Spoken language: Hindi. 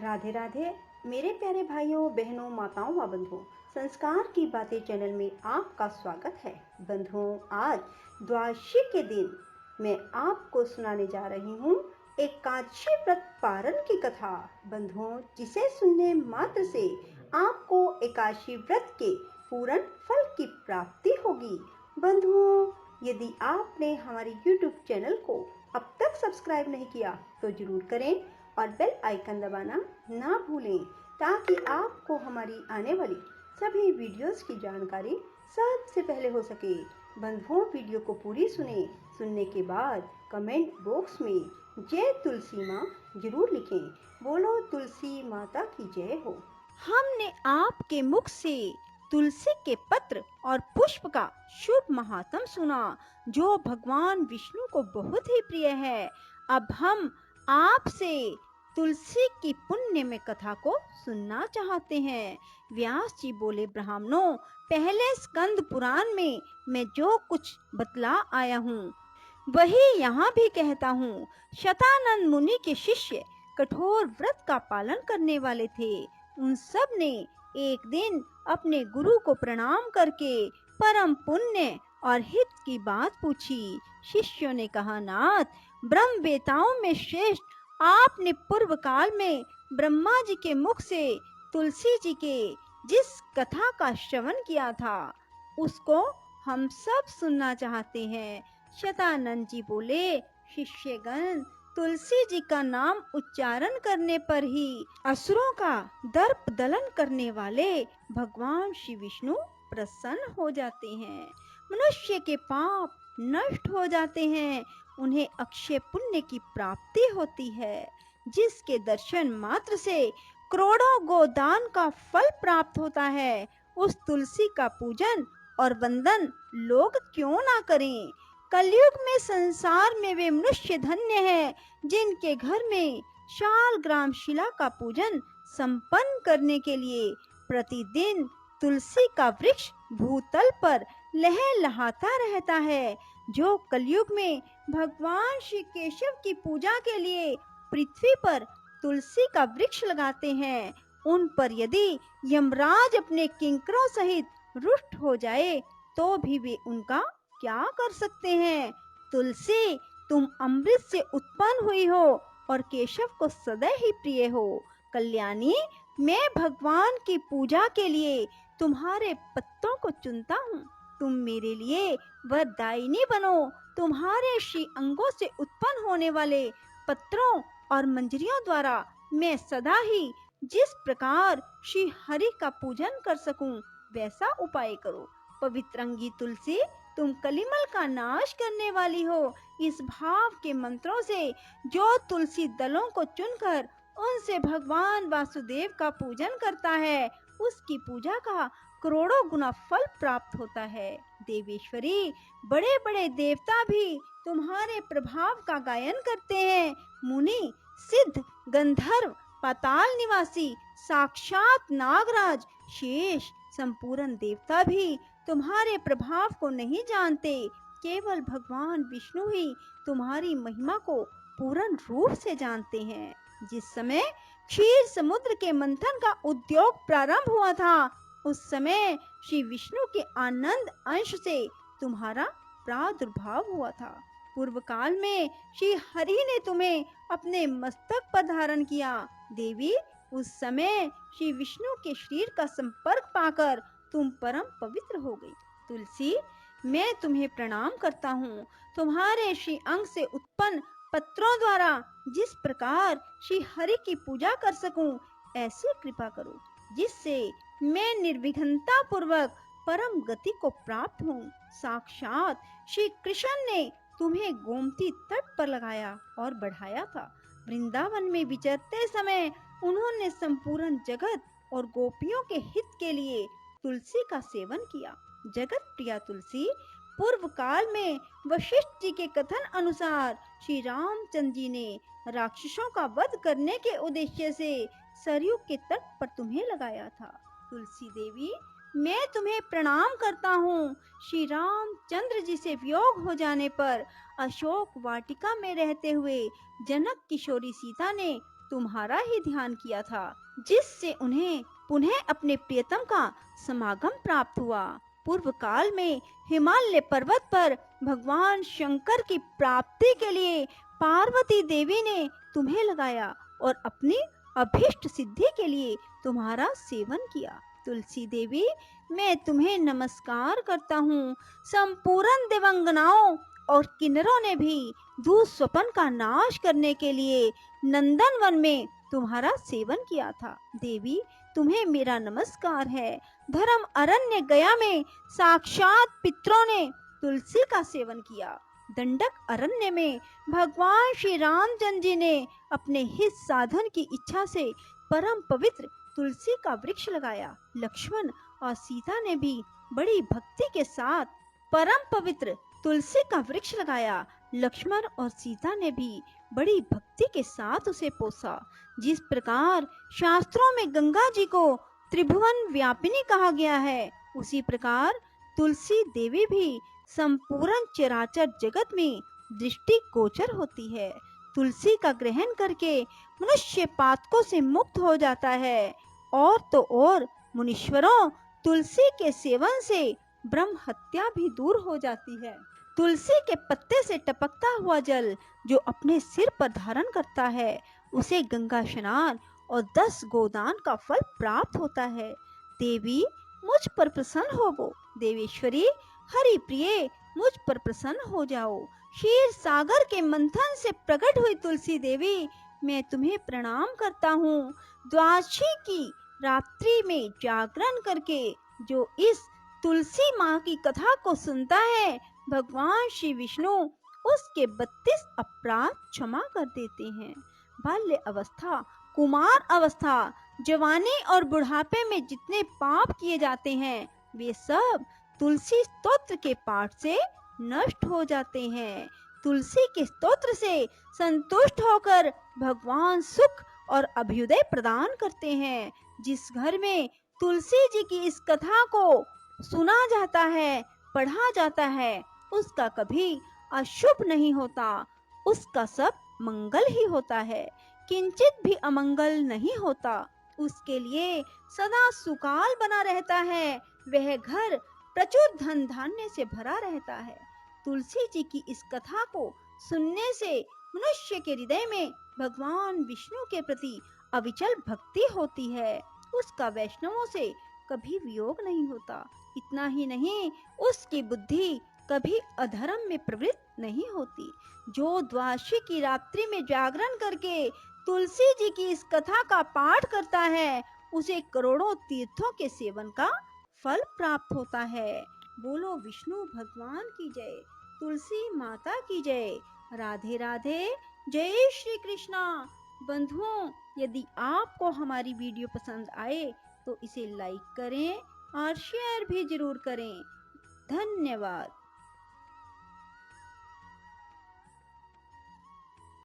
राधे राधे मेरे प्यारे भाइयों बहनों माताओं व बंधुओं, संस्कार की बातें चैनल में आपका स्वागत है। बंधुओं, आज द्वादशी के दिन मैं आपको सुनाने जा रही हूँ एकादशी व्रत पारण की कथा। बंधुओं, जिसे सुनने मात्र से आपको एकादशी व्रत के पूर्ण फल की प्राप्ति होगी। बंधुओं, यदि आपने हमारे YouTube चैनल को अब तक सब्सक्राइब नहीं किया तो जरूर करें और बेल आइकन दबाना ना भूलें, ताकि आपको हमारी आने वाली सभी वीडियोस की जानकारी सबसे पहले हो सके। बंधुओं, वीडियो को पूरी सुनने के बाद कमेंट बॉक्स में जय तुलसी माँ जरूर लिखें। बोलो तुलसी माता की जय हो। हमने आपके मुख से तुलसी के पत्र और पुष्प का शुभ महात्म सुना, जो भगवान विष्णु को बहुत ही प्रिय है। अब हम आपसे तुलसी की पुण्य में कथा को सुनना चाहते हैं। व्यास जी बोले, ब्राह्मणों, पहले स्कंद पुराण में मैं जो कुछ बतला आया हूँ वही यहाँ भी कहता हूँ। शतानंद मुनि के शिष्य कठोर व्रत का पालन करने वाले थे। उन सब ने एक दिन अपने गुरु को प्रणाम करके परम पुण्य और हित की बात पूछी। शिष्यों ने कहा, नाथ, ब्रह्मवेताओं में श्रेष्ठ आपने पूर्व काल में ब्रह्मा जी के मुख से तुलसी जी के जिस कथा का श्रवण किया था उसको हम सब सुनना चाहते हैं। शतानंद जी बोले, शिष्यगण, तुलसी जी का नाम उच्चारण करने पर ही असुरों का दर्प दलन करने वाले भगवान श्री विष्णु प्रसन्न हो जाते हैं। मनुष्य के पाप नष्ट हो जाते हैं, उन्हें अक्षय पुण्य की प्राप्ति होती है, जिसके दर्शन मात्र से करोड़ों गोदान का फल प्राप्त होता है। उस तुलसी का पूजन और वंदन लोग क्यों ना करें। कलयुग में संसार में वे मनुष्य धन्य हैं जिनके घर में शालग्राम शिला का पूजन संपन्न करने के लिए प्रतिदिन तुलसी का वृक्ष भूतल पर लहलहाता रहता है। जो कलयुग में भगवान श्री केशव की पूजा के लिए पृथ्वी पर तुलसी का वृक्ष लगाते हैं, उन पर यदि यमराज अपने किंकरों सहित रुष्ट हो जाए तो भी वे उनका क्या कर सकते हैं। तुलसी, तुम अमृत से उत्पन्न हुई हो और केशव को सदा ही प्रिय हो। कल्याणी, मैं भगवान की पूजा के लिए तुम्हारे पत्तों को चुनता हूँ। तुम मेरे लिए वरदायिनी बनो। तुम्हारे श्री अंगों से उत्पन्न होने वाले पत्रों और मंजरियों द्वारा मैं सदा ही जिस प्रकार श्री हरि का पूजन कर सकूं वैसा उपाय करो। पवित्रंगी तुलसी, तुम कलिमल का नाश करने वाली हो। इस भाव के मंत्रों से जो तुलसी दलों को चुनकर उनसे भगवान वासुदेव का पूजन करता है, उसकी पूजा का करोड़ों गुना फल प्राप्त होता है। देवेश्वरी, बड़े बड़े देवता भी तुम्हारे प्रभाव का गायन करते हैं। मुनि, सिद्ध, गंधर्व, पाताल निवासी, साक्षात नागराज, शेष, संपूर्ण देवता भी तुम्हारे प्रभाव को नहीं जानते। केवल भगवान विष्णु ही तुम्हारी महिमा को पूर्ण रूप से जानते हैं। जिस समय क्षीर समुद्र के मंथन का उद्योग प्रारंभ हुआ था, उस समय श्री विष्णु के आनंद अंश से तुम्हारा प्रादुर्भाव हुआ था। पूर्व काल में श्री हरि ने तुम्हें अपने मस्तक पर धारण किया। देवी, उस समय श्री विष्णु के शरीर का संपर्क पाकर तुम परम पवित्र हो गई। तुलसी, मैं तुम्हें प्रणाम करता हूँ। तुम्हारे श्री अंग से उत्पन्न पत्रों द्वारा जिस प्रकार श्री हरि की पूजा कर सकूं, ऐसी कृपा करो जिससे मैं निर्विघ्नता पूर्वक परम गति को प्राप्त हूँ। साक्षात श्री कृष्ण ने तुम्हें गोमती तट पर लगाया और बढ़ाया था। वृंदावन में विचरते समय उन्होंने संपूर्ण जगत और गोपियों के हित के लिए तुलसी का सेवन किया। जगत प्रिया तुलसी, पूर्व काल में वशिष्ठ जी के कथन अनुसार श्री रामचंद्र जी ने राक्षसों का वध करने के उद्देश्य से सरयू के तट पर तुम्हें लगाया था। तुलसी देवी, मैं तुम्हें प्रणाम करता हूँ। श्री रामचंद्र जी से वियोग हो जाने पर अशोक वाटिका में रहते हुए जनक किशोरी सीता ने तुम्हारा ही ध्यान किया था, जिससे उन्हें पुनः अपने प्रियतम का समागम प्राप्त हुआ। पूर्व काल में हिमालय पर्वत पर भगवान शंकर की प्राप्ति के लिए पार्वती देवी ने तुम्हें लगाया और अपनी अभीष्ट सिद्धि के लिए तुम्हारा सेवन किया। तुलसी देवी, मैं तुम्हें नमस्कार करता हूँ। संपूर्ण देवांगनाओं और किन्नरों ने भी दुःस्वप्न का नाश करने के लिए नंदन वन में तुम्हारा सेवन किया था। देवी, तुम्हें मेरा नमस्कार है। धर्म अरण्य गया में साक्षात पितरों ने तुलसी का सेवन किया। दंडक अरण्य में भगवान श्री रामचंद्र जी ने अपने हित साधन की इच्छा से परम पवित्र तुलसी का वृक्ष लगाया। लक्ष्मण और सीता ने भी बड़ी भक्ति के साथ परम पवित्र तुलसी का वृक्ष लगाया। लक्ष्मण और सीता ने भी बड़ी भक्ति के साथ उसे पोसा। जिस प्रकार शास्त्रों में गंगा जी को त्रिभुवन व्यापिनी कहा गया है, उसी प्रकार तुलसी देवी भी संपूर्ण चराचर जगत में दृष्टि गोचर होती है। तुलसी का ग्रहण करके मनुष्य पातकों से मुक्त हो जाता है। और तो और मुनीश्वरों, तुलसी के सेवन से ब्रह्म हत्या भी दूर हो जाती है। तुलसी के पत्ते से टपकता हुआ जल जो अपने सिर पर धारण करता है, उसे गंगा स्नान और 10 गोदान का फल प्राप्त होता है। देवी, मुझ पर प्रसन्न होवो। देवेश्वरी, हरि प्रिय, मुझ पर प्रसन्न हो जाओ। क्षीर सागर के मंथन से प्रकट हुई तुलसी देवी, मैं तुम्हें प्रणाम करता हूँ। द्वादशी की रात्रि में जागरण करके जो इस तुलसी माँ की कथा को सुनता है, भगवान श्री विष्णु उसके 32 अपराध क्षमा कर देते हैं। बाल्य अवस्था, कुमार अवस्था, जवानी और बुढ़ापे में जितने पाप किए जाते हैं, वे सब तुलसी स्तोत्र के पाठ से नष्ट हो जाते हैं। तुलसी के स्तोत्र से संतुष्ट होकर भगवान सुख और अभ्युदय प्रदान करते हैं। जिस घर में तुलसी जी की इस कथा को सुना जाता है, पढ़ा जाता है, उसका कभी अशुभ नहीं होता, उसका सब मंगल ही होता है, किंचित भी अमंगल नहीं होता। उसके लिए सदा सुकाल बना रहता है, वह घर प्रचुर धन धान्य से भरा रहता है। तुलसी जी की इस कथा को सुनने से मनुष्य के हृदय में भगवान विष्णु के प्रति अविचल भक्ति होती है, उसका वैष्णवों से कभी वियोग नहीं होता। इतना ही नहीं, उसकी बुद्धि कभी अधर्म में प्रवृत्त नहीं होती। जो द्वादशी की रात्रि में जागरण करके तुलसी जी की इस कथा का पाठ करता है, उसे करोड़ों तीर्थों के सेवन का फल प्राप्त होता है। बोलो विष्णु भगवान की जय, तुलसी माता की जय। राधे राधे, जय श्री कृष्णा। बंधुओं, यदि आपको हमारी वीडियो पसंद आए तो इसे लाइक करें और शेयर भी जरूर करें। धन्यवाद।